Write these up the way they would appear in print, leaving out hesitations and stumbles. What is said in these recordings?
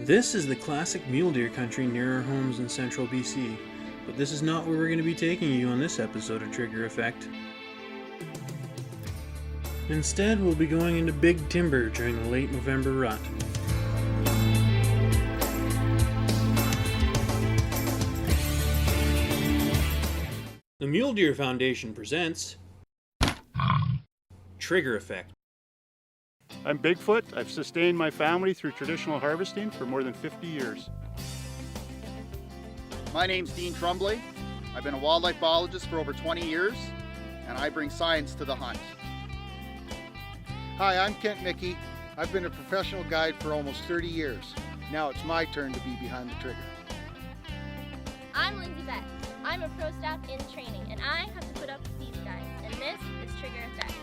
This is the classic mule deer country near our homes in central BC, but this is not where we're going to be taking you on this episode of Trigger Effect. Instead, we'll be going into big timber during the late November rut. The Mule Deer Foundation presents Trigger Effect. I'm Bigfoot. I've sustained my family through traditional harvesting for more than 50 years. My name's Dean Tremblay. I've been a wildlife biologist for over 20 years, and I bring science to the hunt. Hi, I'm Kent Mickey. I've been a professional guide for almost 30 years. Now it's my turn to be behind the trigger. I'm Lindsay Beck. I'm a pro staff in training, and I have to put up with these guys, and this is Trigger Effect.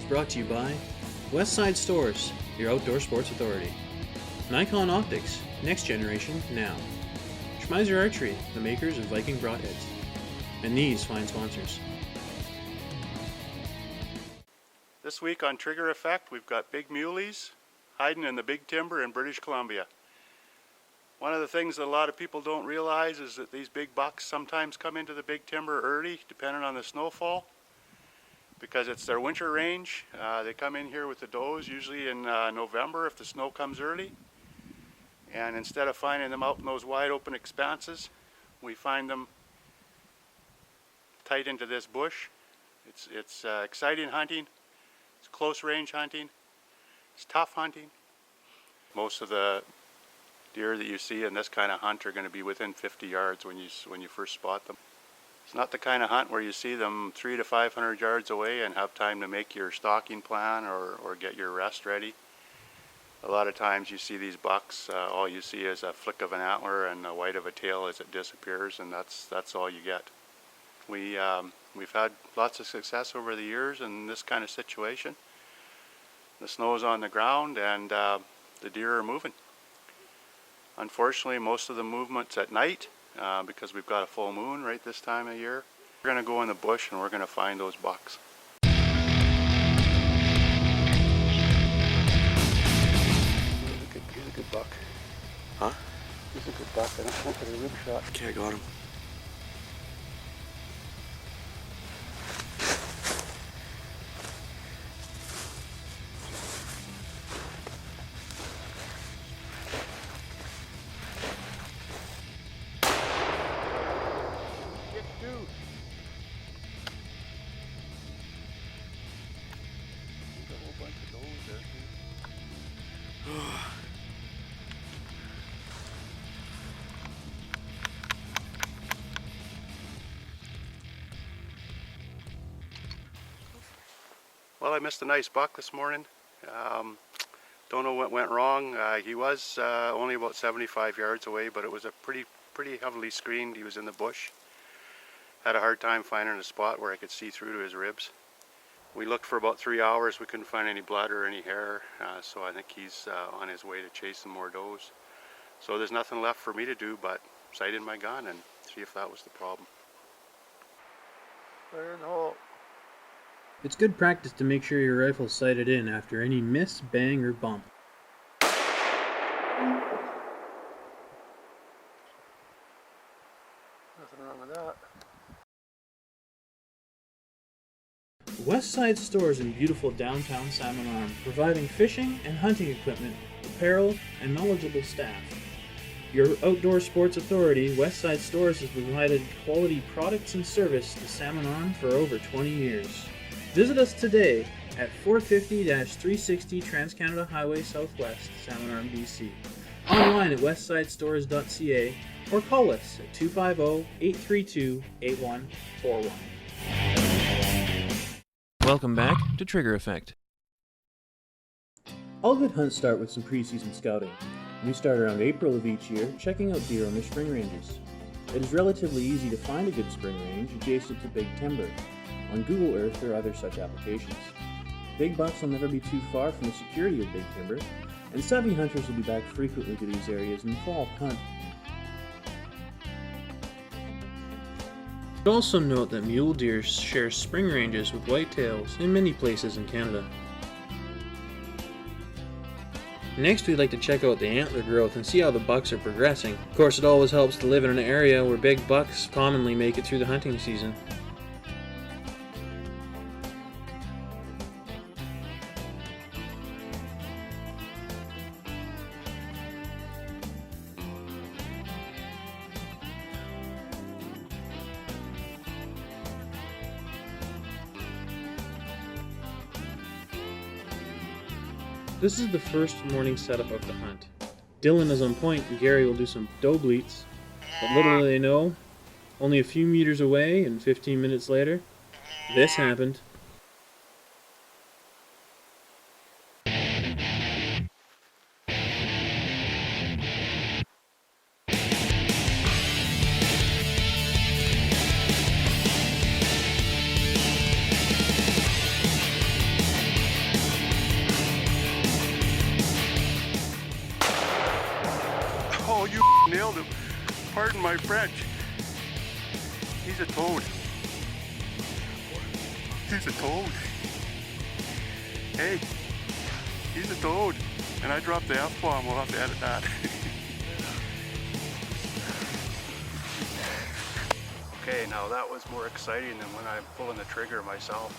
Brought to you by Westside Stores, your outdoor sports authority. Nikon Optics, next generation now. Schmeiser Archery, the makers of Viking broadheads. And these fine sponsors. This week on Trigger Effect, we've got big muleys hiding in the big timber in British Columbia. One of the things that a lot of people don't realize is that these big bucks sometimes come into the big timber early, depending on the snowfall, because it's their winter range. They come in here with the does usually in November if the snow comes early, and instead of finding them out in those wide open expanses, we find them tight into this bush. It's exciting hunting, it's close range hunting, it's tough hunting. Most of the deer that you see in this kind of hunt are going to be within 50 yards when you first spot them. It's not the kind of hunt where you see them 300 to 500 yards away and have time to make your stalking plan or get your rest ready. A lot of times you see these bucks, all you see is a flick of an antler and the white of a tail as it disappears, and that's all you get. We've had lots of success over the years in this kind of situation. The snow's on the ground and the deer are moving. Unfortunately, most of the movement's at night. Because we've got a full moon right this time of year. We're going to go in the bush and we're going to find those bucks. He's a good buck. Huh? He's a good buck. I don't want to get a rib shot. Okay, I got him. Well, I missed a nice buck this morning. Don't know what went wrong. He was only about 75 yards away, but it was a pretty heavily screened. He was in the bush. Had a hard time finding a spot where I could see through to his ribs. We looked for about 3 hours. We couldn't find any blood or any hair, so I think he's on his way to chase some more does. So there's nothing left for me to do but sight in my gun and see if that was the problem. Fire in the hole. It's good practice to make sure your rifle's sighted in after any miss, bang, or bump. Nothing wrong with that. Westside Stores in beautiful downtown Salmon Arm, providing fishing and hunting equipment, apparel, and knowledgeable staff. Your outdoor sports authority, Westside Stores has provided quality products and service to Salmon Arm for over 20 years. Visit us today at 450-360 Trans-Canada Highway Southwest, Salmon Arm, BC. Online at westsidestores.ca or call us at 250-832-8141. Welcome back to Trigger Effect. All good hunts start with some preseason scouting. We start around April of each year, checking out deer on their spring ranges. It is relatively easy to find a good spring range adjacent to big timber, on Google Earth or other such applications. Big bucks will never be too far from the security of big timber, and savvy hunters will be back frequently to these areas in the fall to hunt. Also note that mule deer share spring ranges with whitetails in many places in Canada. Next, we'd like to check out the antler growth and see how the bucks are progressing. Of course, it always helps to live in an area where big bucks commonly make it through the hunting season. This is the first morning setup of the hunt. Dylan is on point and Gary will do some doe bleats, but little do they know, only a few meters away and 15 minutes later, this happened. Oh, you nailed him. Pardon my French. He's a toad. He's a toad. Hey, he's a toad. And I dropped the F-bomb. We'll have to edit that. Okay, now that was more exciting than when I'm pulling the trigger myself.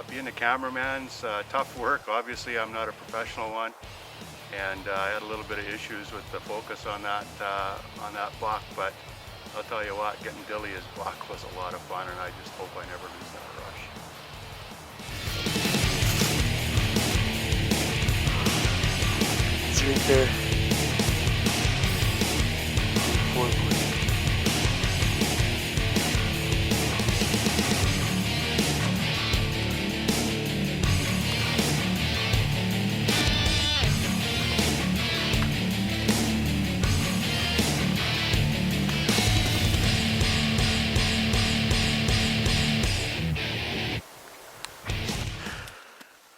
Being a cameraman's tough work. Obviously, I'm not a professional one. And I had a little bit of issues with the focus on that buck, but I'll tell you what, getting Dilly's buck was a lot of fun, and I just hope I never lose that rush. It's right there. 4 points.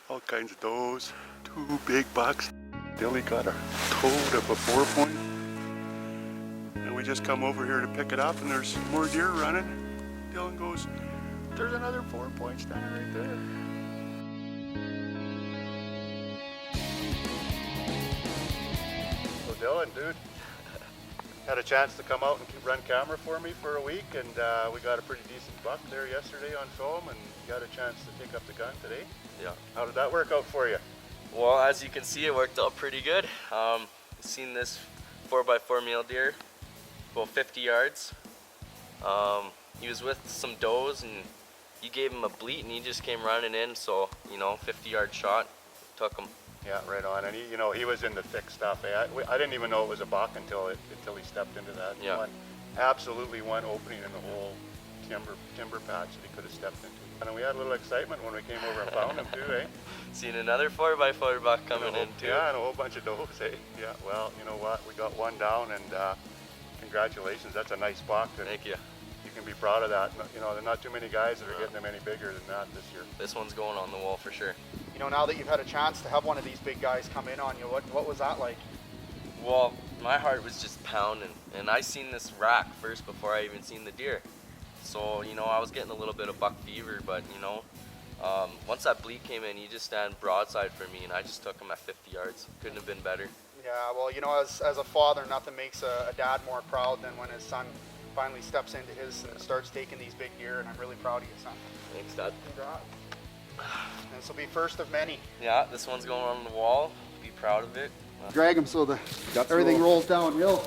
All kinds of does, 2 big bucks. Dilly got a toad of a 4-point. And we just come over here to pick it up and there's more deer running. Dylan goes, there's another 4-point standing right there. So Dylan, dude, had a chance to come out and run camera for me for a week, and we got a pretty decent buck there yesterday on film, and got a chance to pick up the gun today. Yeah. How did that work out for you? Well, as you can see, it worked out pretty good. Seen this 4x4 mule deer, about 50 yards. He was with some does, and you gave him a bleat, and he just came running in. So 50-yard shot, took him. Yeah, right on. And he was in the thick stuff. I didn't even know it was a buck until he stepped into that. Yeah. Absolutely one opening in the whole timber patch that he could have stepped into. And we had a little excitement when we came over and found him too, eh? Seen another 4x4 buck coming in too. Yeah, and a whole bunch of does, eh? Yeah, well, you know what? We got one down, and congratulations. That's a nice buck. Thank you. You can be proud of that. There are not too many guys that are getting them any bigger than that this year. This one's going on the wall for sure. Now that you've had a chance to have one of these big guys come in on you, what was that like? Well, my heart was just pounding, and I seen this rack first before I even seen the deer. So, I was getting a little bit of buck fever, but, once that bleat came in, he just stand broadside for me, and I just took him at 50 yards. Couldn't have been better. Yeah, well, as a father, nothing makes a dad more proud than when his son finally steps into his and starts taking these big deer, and I'm really proud of you, son. Thanks, Dad. Congrats. This will be first of many. Yeah, this one's going on the wall. Be proud of it. Drag him so everything rolls downhill.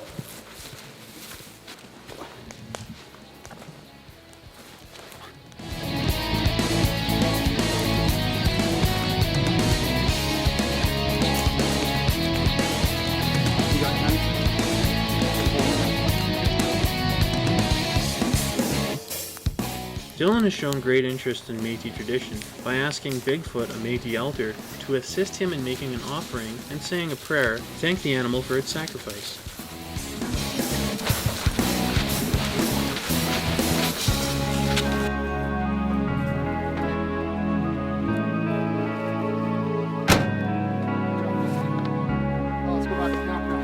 Dylan has shown great interest in Métis tradition by asking Bigfoot, a Métis elder, to assist him in making an offering and saying a prayer to thank the animal for its sacrifice. Let's go back to camp now.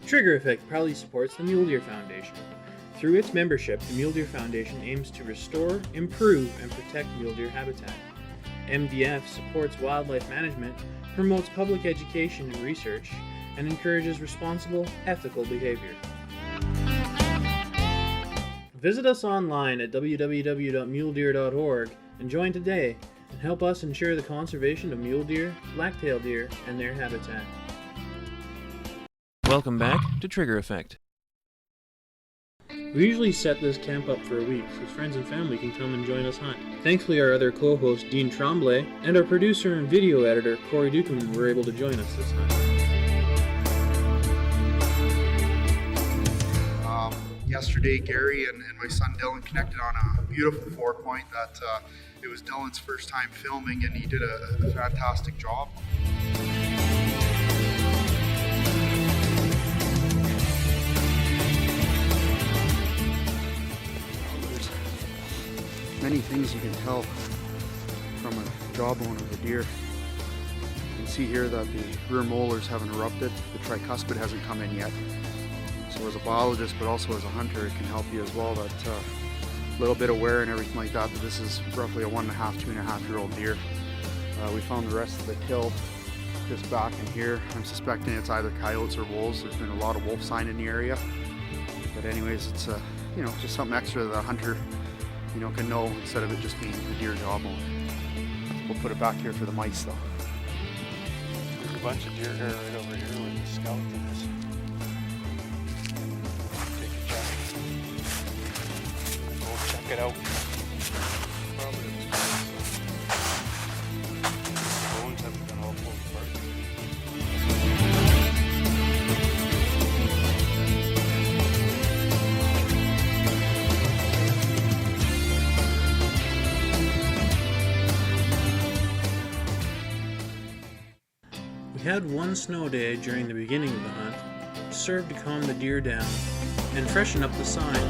Trigger Effect proudly supports the Mule Deer Foundation. Through its membership, the Mule Deer Foundation aims to restore, improve, and protect mule deer habitat. MDF supports wildlife management, promotes public education and research, and encourages responsible, ethical behavior. Visit us online at www.muledeer.org and join today and help us ensure the conservation of mule deer, black-tailed deer, and their habitat. Welcome back to Trigger Effect. We usually set this camp up for a week so friends and family can come and join us hunt. Thankfully, our other co-host Dean Tremblay and our producer and video editor Corey Dukeman were able to join us this hunt. Yesterday, Gary and my son Dylan connected on a beautiful 4-point that it was Dylan's first time filming, and he did a fantastic job. Many things you can tell from a jawbone of a deer. You can see here that the rear molars haven't erupted, the tricuspid hasn't come in yet. So as a biologist, but also as a hunter, it can help you as well, that little bit of wear and everything like that, but this is roughly a 1.5, 2.5-year-old deer. We found the rest of the kill just back in here. I'm suspecting it's either coyotes or wolves. There's been a lot of wolf sign in the area. But anyways, it's just something extra that a hunter can know instead of it just being a deer jawbone. We'll put it back here for the mice though. There's a bunch of deer hair right over here where the skeleton is. Take a check. Go check it out. Probably the bones haven't been all pulled apart. We had one snow day during the beginning of the hunt, which served to calm the deer down and freshen up the sign.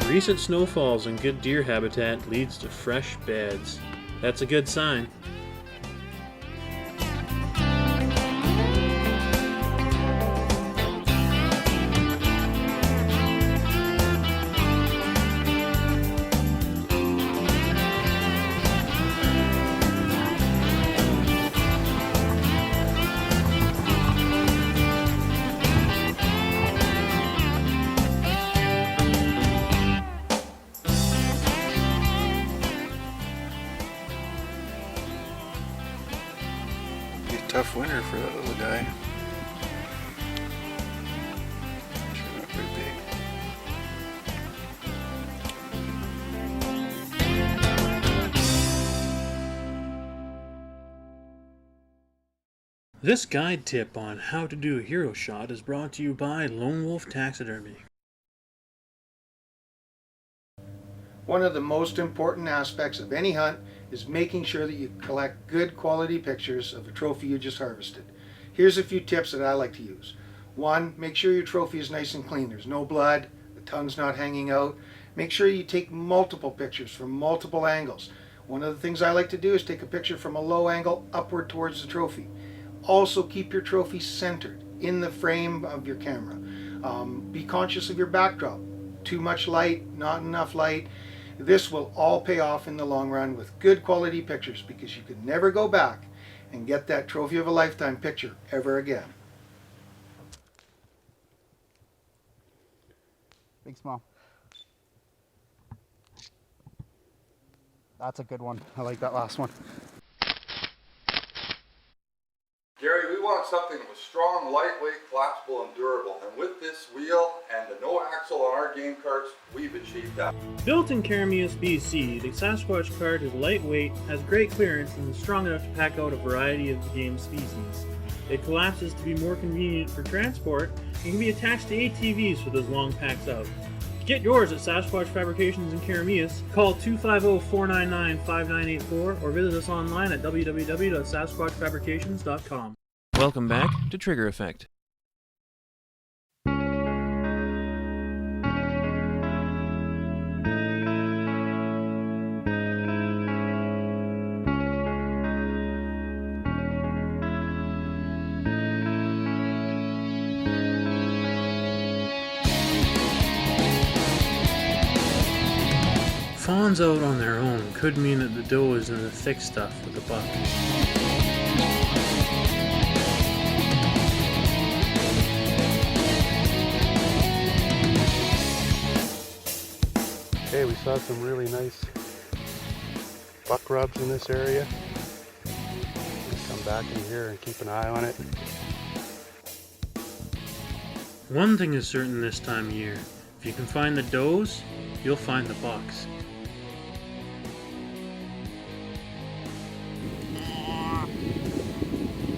Recent snowfalls and good deer habitat leads to fresh beds. That's a good sign. tough winter for that little guy. Sure not very big. This guide tip on how to do a hero shot is brought to you by Lone Wolf Taxidermy. One of the most important aspects of any hunt is making sure that you collect good quality pictures of the trophy you just harvested. Here's a few tips that I like to use. 1, make sure your trophy is nice and clean. There's no blood, the tongue's not hanging out. Make sure you take multiple pictures from multiple angles. One of the things I like to do is take a picture from a low angle upward towards the trophy. Also keep your trophy centered in the frame of your camera. Be conscious of your backdrop. Too much light, not enough light. This will all pay off in the long run with good quality pictures, because you can never go back and get that trophy of a lifetime picture ever again. Big smile. That's a good one. I like that last one. Gary, we want something that was strong, lightweight, collapsible, and durable. And with this wheel and the no axle on our game carts, we've achieved that. Built in Carameus, BC, the Sasquatch cart is lightweight, has great clearance, and is strong enough to pack out a variety of game species. It collapses to be more convenient for transport and can be attached to ATVs for those long packs out. Get yours at Sasquatch Fabrications in Carameus. Call 250-499-5984 or visit us online at www.sasquatchfabrications.com. Welcome back to Trigger Effect. Fawns out on their own could mean that the doe is in the thick stuff with the buck. Okay, we saw some really nice buck rubs in this area. Come back in here and keep an eye on it. One thing is certain this time of year. If you can find the does, you'll find the bucks.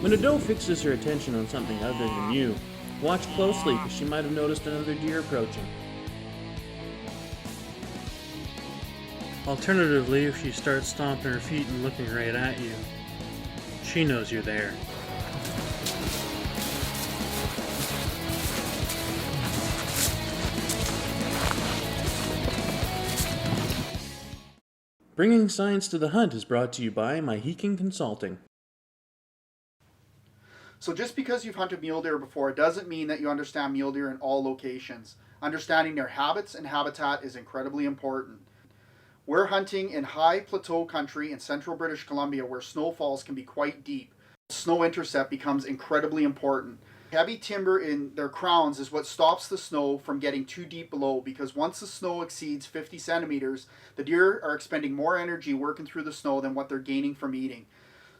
When a doe fixes her attention on something other than you, watch closely because she might have noticed another deer approaching. Alternatively, if she starts stomping her feet and looking right at you, she knows you're there. Bringing science to the hunt is brought to you by Mohican Consulting. So just because you've hunted mule deer before doesn't mean that you understand mule deer in all locations. Understanding their habits and habitat is incredibly important. We're hunting in high plateau country in central British Columbia where snowfalls can be quite deep. Snow intercept becomes incredibly important. Heavy timber in their crowns is what stops the snow from getting too deep below, because once the snow exceeds 50 centimeters, the deer are expending more energy working through the snow than what they're gaining from eating.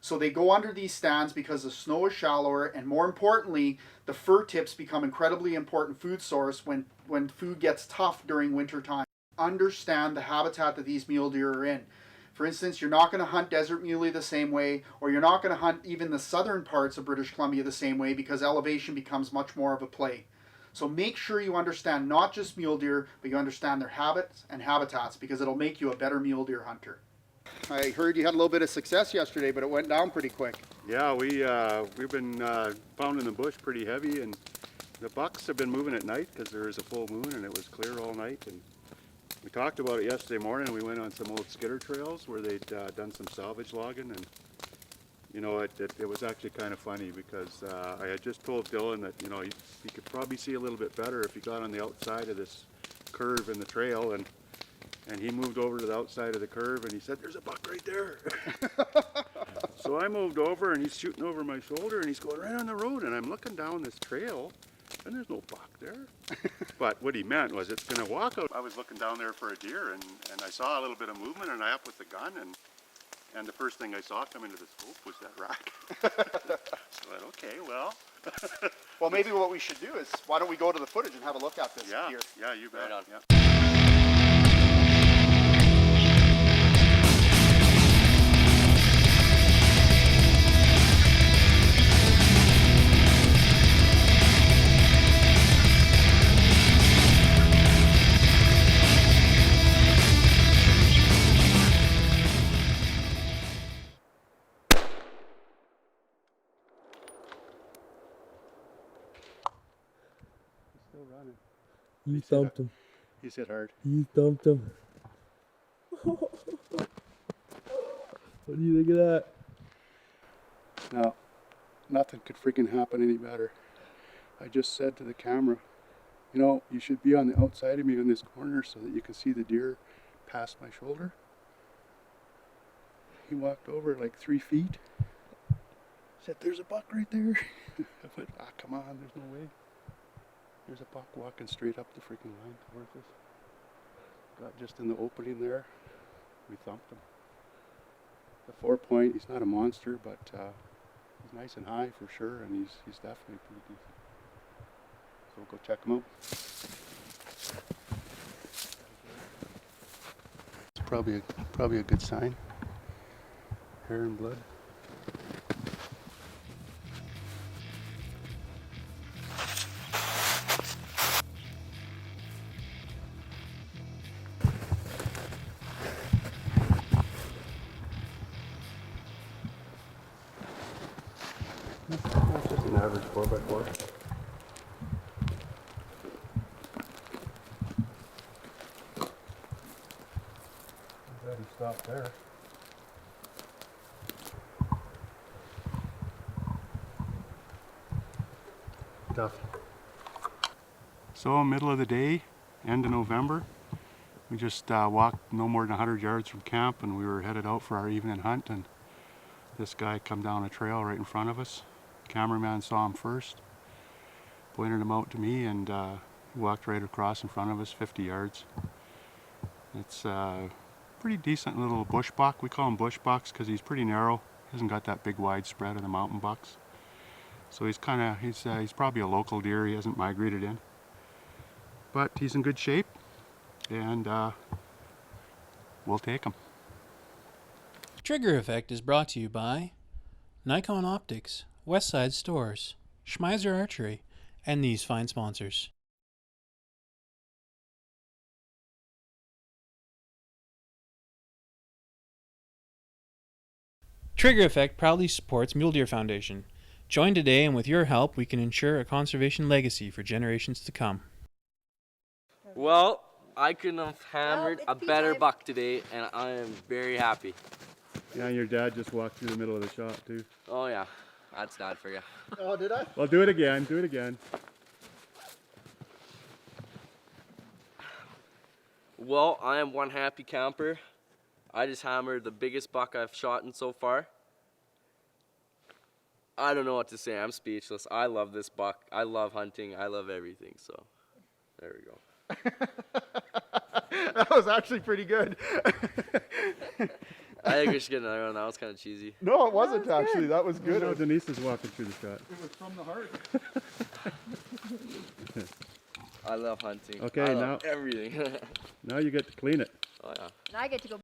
So they go under these stands because the snow is shallower, and more importantly, the fur tips become incredibly important food source when food gets tough during winter time. Understand the habitat that these mule deer are in. For instance, you're not going to hunt desert muley the same way, or you're not going to hunt even the southern parts of British Columbia the same way, because elevation becomes much more of a play. So make sure you understand not just mule deer, but you understand their habits and habitats, because it'll make you a better mule deer hunter. I heard you had a little bit of success yesterday, but it went down pretty quick. Yeah, we've been pounding the bush pretty heavy, and the bucks have been moving at night because there is a full moon and it was clear all night. And we talked about it yesterday morning. We went on some old skidder trails where they'd done some salvage logging, and you know, it was actually kind of funny because I had just told Dylan that, you know, he could probably see a little bit better if he got on the outside of this curve in the trail, and he moved over to the outside of the curve and he said, "There's a buck right there." So I moved over and he's shooting over my shoulder and he's going right on the road, and I'm looking down this trail and there's no buck there. But what he meant was it's going to walk out. I was looking down there for a deer, and I saw a little bit of movement, and I up with the gun, and And the first thing I saw come into the scope was that rack. So I thought, okay, well. Well, maybe what we should do is, why don't we go to the footage and have a look at this Yeah, deer? yeah, you bet. Right on. Yeah. Still running. You thumped him. He's hit hard. You thumped him. What do you think of that? Now, nothing could freaking happen any better. I just said to the camera, you know, you should be on the outside of me on this corner so that you can see the deer past my shoulder. He walked over like 3 feet. Said, there's a buck right there. I went, ah, come on, there's no way. There's a buck walking straight up the freaking line towards us. Got just in the opening there. We thumped him. The 4-point, he's not a monster, but he's nice and high for sure, and he's definitely pretty decent. So we'll go check him out. It's probably a good sign. Hair and blood. That's just an average 4x4. I'm glad he stopped there. Tough. So, middle of the day, end of November. We just walked no more than 100 yards from camp, and we were headed out for our evening hunt, and this guy come down a trail right in front of us. Cameraman saw him first, pointed him out to me, and he walked right across in front of us 50 yards. It's a pretty decent little bush buck. We call him bush bucks because he's pretty narrow. He hasn't got that big wide spread of the mountain bucks. So he's probably a local deer. He hasn't migrated in, but he's in good shape, and we'll take him. Trigger Effect is brought to you by Nikon Optics, Westside Stores, Schmeiser Archery, and these fine sponsors. Trigger Effect proudly supports Mule Deer Foundation. Join today, and with your help, we can ensure a conservation legacy for generations to come. Well, I couldn't have hammered a better buck today, and I am very happy. Yeah, and your dad just walked through the middle of the shot too. Oh yeah, that's Dad for you. Oh, did I? Well, do it again. Do it again. Well, I am one happy camper. I just hammered the biggest buck I've shot in so far. I don't know what to say. I'm speechless. I love this buck. I love hunting. I love everything. So, there we go. That was actually pretty good. I think we should get another one. That was kind of cheesy. No, it wasn't actually. That was good. No, Denise is walking through the shot. It was from the heart. I love hunting. Okay, I love everything. Now you get to clean it. Oh yeah. And I get to go